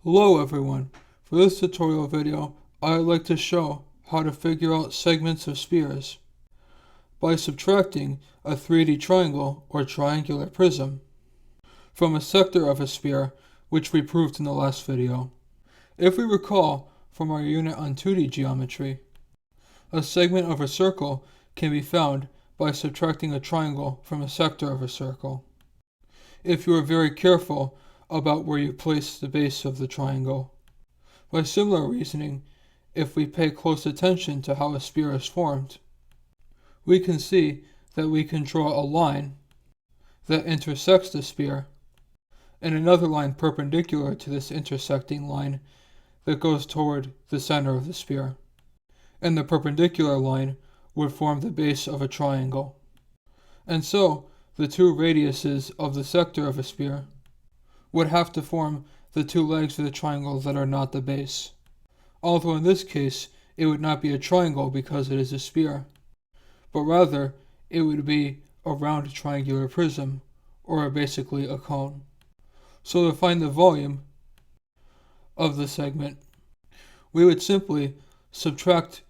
Hello everyone, for this tutorial video I would like to show how to figure out segments of spheres by subtracting a 3D triangle or triangular prism from a sector of a sphere, which we proved in the last video. If we recall from our unit on 2D geometry, a segment of a circle can be found by subtracting a triangle from a sector of a circle. If you are very careful about where you place the base of the triangle. By similar reasoning, if we pay close attention to how a sphere is formed, we can see that we can draw a line that intersects the sphere and another line perpendicular to this intersecting line that goes toward the center of the sphere, and the perpendicular line would form the base of a triangle. And so, the two radiuses of the sector of a sphere would have to form the two legs of the triangle that are not the base. Although in this case, it would not be a triangle because it is a sphere, but rather it would be a round triangular prism, or basically a cone. So to find the volume of the segment, we would simply subtract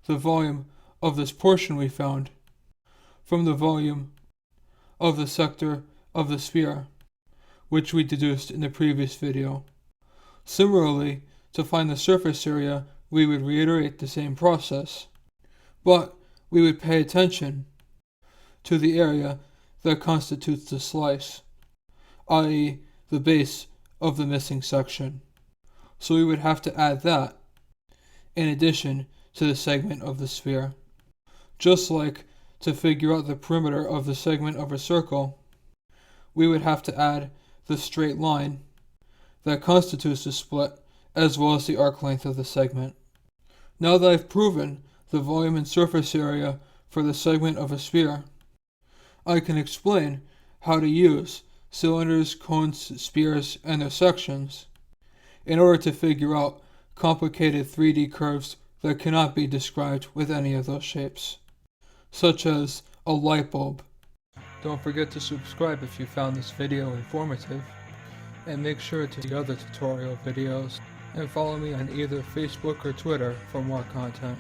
the volume of this portion we found from the volume of the sector of the sphere, which we deduced in the previous video. Similarly, to find the surface area, we would reiterate the same process, but we would pay attention to the area that constitutes the slice, i.e. the base of the missing section. So we would have to add that in addition to the segment of the sphere. Just like to figure out the perimeter of the segment of a circle, we would have to add the straight line that constitutes the split, as well as the arc length of the segment. Now that I've proven the volume and surface area for the segment of a sphere, I can explain how to use cylinders, cones, spheres, and their sections in order to figure out complicated 3D curves that cannot be described with any of those shapes, such as a light bulb. Don't forget to subscribe if you found this video informative, and make sure to see other tutorial videos, and follow me on either Facebook or Twitter for more content.